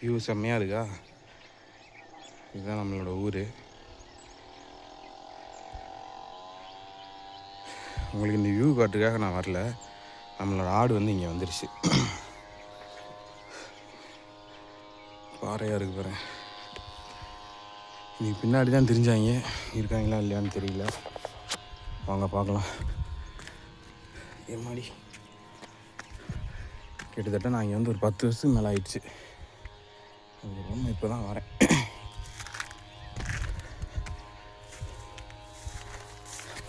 View செம்மையாக இருக்கா. இதுதான் நம்மளோட ஊர். உங்களுக்கு இந்த வியூ காட்டுக்காக நான் வரல. நம்மளோட ஆடு வந்து இங்கே வந்துருச்சு. பாறையாக இருக்கு பாருங்க. இன்னைக்கு பின்னாடி தான் தெரிஞ்சாங்க, இருக்காங்களா இல்லையான்னு தெரியல. வாங்க பார்க்கலாம். ஏமாடி கிட்டத்தட்ட நான் இங்கே வந்து ஒரு 10 வருஷத்துக்கு மேலே ஆயிடுச்சு. அதுக்கப்புறம் இப்போ தான் வரேன்.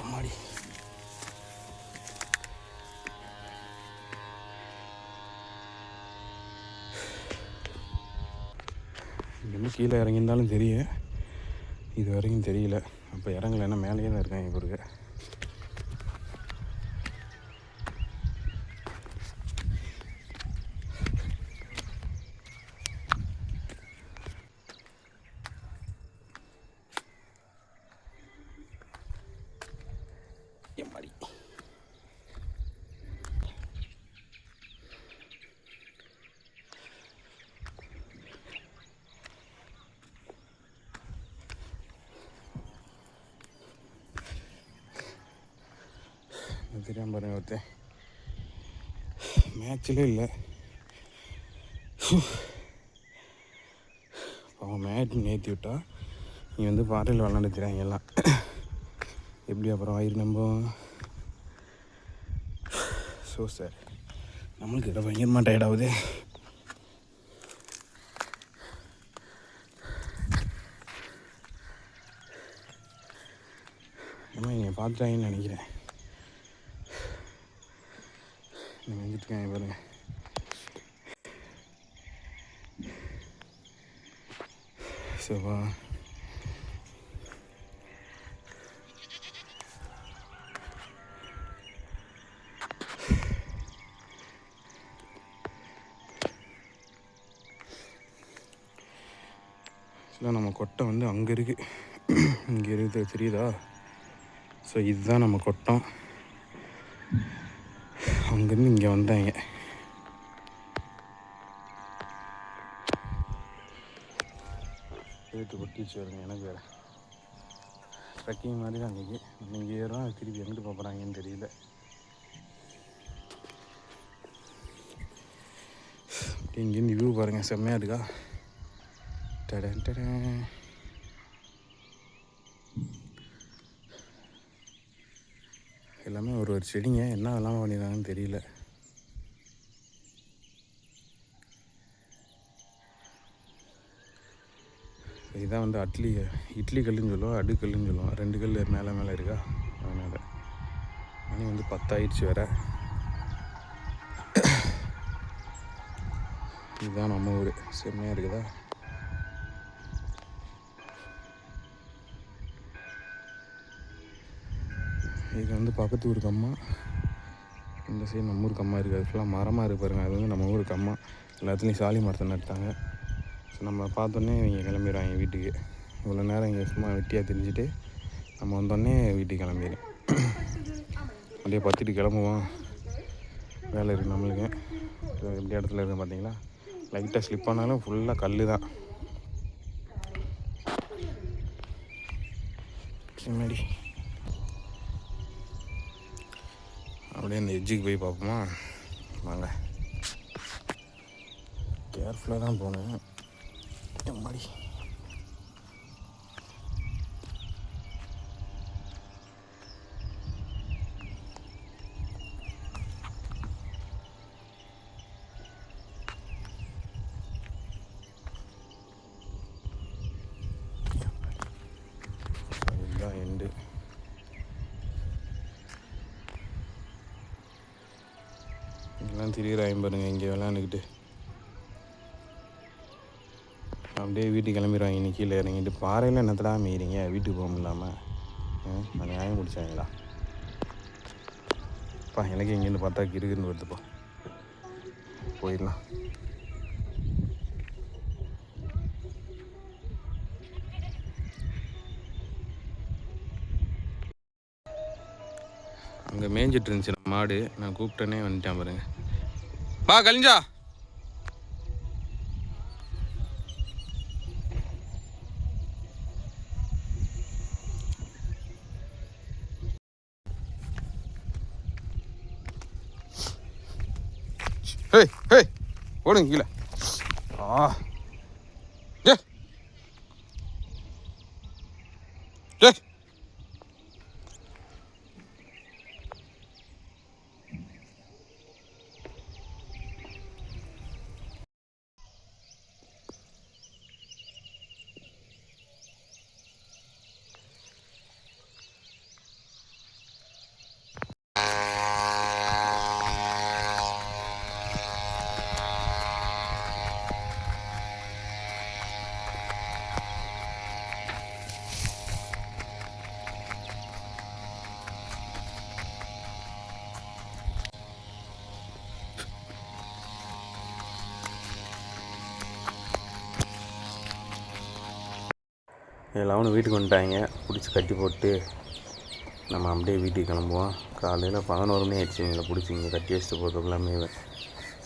அம்மாடி இங்கேருந்து கீழே இறங்கியிருந்தாலும் தெரியும், இது வரைக்கும் தெரியல. அப்போ இறங்கலைன்னா மேலேயே தான் இருக்காங்க இவருக்கு. எம்மாடி தெரியாம பாருங்க, ஒருத்தன் மேட்ச்லே இல்லை. அவன் மேட்ச் ஏற்றி விட்டா நீ வந்து பாறையில் விளாண்டுக்கிறாங்க எல்லாம். எப்படி அப்புறம் வயிறு நம்ம சார் நம்மளுக்கு இடம் பயங்கரமாக டயர்ட் ஆகுது. ஏமா இங்கே பார்த்துட்டாங்கன்னு நினைக்கிறேன். நீங்கள் வந்துட்டுருக்காங்க பாருங்க. சவா நம்ம கொட்டை வந்து அங்கே இருக்குது, இங்கே இருக்குது தெரியுதா? ஸோ இதுதான் நம்ம கொட்டம். அங்கேருந்து இங்கே வந்தாங்க. எடுத்து கொட்டிச்சு வருங்க. எனக்கு வேறு ட்ரெக்கிங் மாதிரி தான் அன்றைக்கி. இங்கே ஏறும், திருப்பி எங்கிட்டு போகிறாங்கன்னு தெரியல. இங்கேருந்து வியூ பாருங்கள், செம்மையாக இருக்கா. டடன் டடன். எல்லாமே ஒரு செடிங்க, என்ன வெள்ளாமல் பண்ணிடுறாங்கன்னு தெரியல. இதுதான் வந்து இட்லி கல்லுன்னு சொல்லுவோம், அடுக்கல்லுன்னு சொல்லுவோம். 2 கல் மேலே இருக்கா, அதனால் மணி வந்து 10 ஆயிடுச்சு வேறு. இதுதான் நம்ம ஊர். செம்மையாக இருக்குதா. இது வந்து பக்கத்து ஊருக்கு அம்மா, இந்த சைடு நம்ம ஊருக்கு அம்மா இருக்குது. அது ஃபுல்லாக மரமாக இருக்குது பாருங்க. அது வந்து நம்ம ஊருக்கு அம்மா. எல்லாத்துலேயும் சாலி மரத்தை நட்டாங்க. ஸோ நம்ம பார்த்தோன்னே இவங்க கிளம்பிடுவாங்க வீட்டுக்கு. இவ்வளோ நேரம் இங்கே சும்மா வெட்டியாக தெரிஞ்சுட்டு நம்ம வந்தோடனே வீட்டுக்கு கிளம்பிடுறேன். அப்படியே பற்றிட்டு கிளம்புவோம், வேலை இருக்குது நம்மளுக்கு. எப்படி இடத்துல இருக்குது பார்த்தீங்களா, லைட்டாக ஸ்லிப் ஆனாலும் ஃபுல்லாக கல் தான். முன்னாடி அப்படியே அந்த எட்ஜுக்கு போய் பார்ப்போமா? வாங்க. கேர்ஃபுல்லாக தான் போனேன். எம்மாடி அதுதான் எண்டு. இதெல்லாம் திரியிறாங்க பாருங்க, இங்கே விளாண்டுக்கிட்டு அப்படியே வீட்டுக்கு கிளம்பிடுவாங்க. இன்னைக்கு கீழே இறங்கிட்டு பாறையில் என்னத்தடா மீறீங்க, வீட்டுக்கு போக முடியாமல் நான் நியாயம் முடிச்சாங்களா? எனக்கு இங்கேருந்து பார்த்தா கிருக்குன்னு வருதுப்பா. போயிடலாம். அங்கே மேய்ஞ்சிட்டு இருந்துச்சு மாடு, நான் கூப்பிட்டேனே வந்துட்டேன் பாருங்க. பா கலிஞ்சா ஹேய் ஹேய் ஓடுங்க கீழே. ஆ ஏ ஏ எல்லாரும் வீட்டுக்கு வந்துட்டாங்க. பிடிச்சி கட்டி போட்டு நம்ம அப்படியே வீட்டுக்கு கிளம்புவோம். காலையில் 11 மணி ஆயிடுச்சு. எங்களை பிடிச்சி இங்கே கட்டி வச்சுட்டு போகிறதுக்குள்ளாமே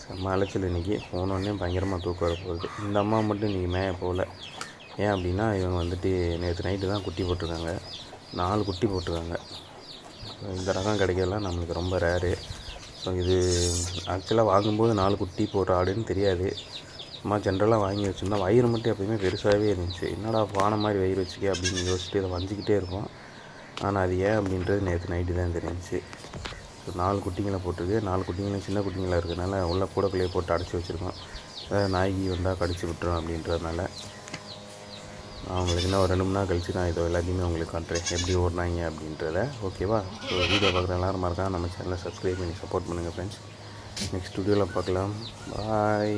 செம்ம அலைச்சல் இன்றைக்கி. போனோடனே பயங்கரமாக தூக்கம் வர போகுது. இந்த அம்மா மட்டும் இன்றைக்கி மேய போகல. ஏன் அப்படின்னா இவங்க வந்துட்டு நேற்று நைட்டு தான் குட்டி போட்டிருக்காங்க. 4 குட்டி போட்டிருக்காங்க. இந்த ரகம் கிடைக்கலாம் நம்மளுக்கு ரொம்ப ரேரு. ஸோ இது ஆக்சுவலாக வாங்கும்போது 4 குட்டி போடுற ஆடுன்னு தெரியாது. சும்மா ஜென்ரலாக வாங்கி வச்சுருந்தோம். வயிறு மட்டும் எப்போயுமே பெருசாகவே இருந்துச்சு. என்னடா பானை மாதிரி வயிறு வச்சுக்கே அப்படின்னு யோசிச்சுட்டு இதை வஞ்சிக்கிட்டே இருப்போம். ஆனால் அது ஏன் அப்படின்றது நேற்று நைட்டு தான் தெரிஞ்சிச்சு. ஸோ 4 குட்டிங்களை போட்டிருக்கு. 4 குட்டிங்களும் சின்ன குட்டிங்களாக இருக்கிறதுனால உள்ள கூடக்குள்ளேயே போட்டு அடைச்சி வச்சுருக்கோம். நாய்க்கு வந்தால் கடிச்சு விட்டுரும் அப்படின்றதுனால அவங்களுக்கு இன்னும் ஒரு 2 மணி நேரம் கழிச்சு நான் இதை எல்லாத்தையுமே உங்களுக்கு காட்டுறேன் எப்படி ஓடுறாங்க அப்படின்றத. ஓகேவா? ஸோ வீடியோ பார்க்குற எல்லாரும் மறக்காம நம்ம சேனலை சப்ஸ்கிரைப் பண்ணி சப்போர்ட் பண்ணுங்கள் ஃப்ரெண்ட்ஸ். நெக்ஸ்ட் வீடியோவில் பார்க்கலாம். பாய்.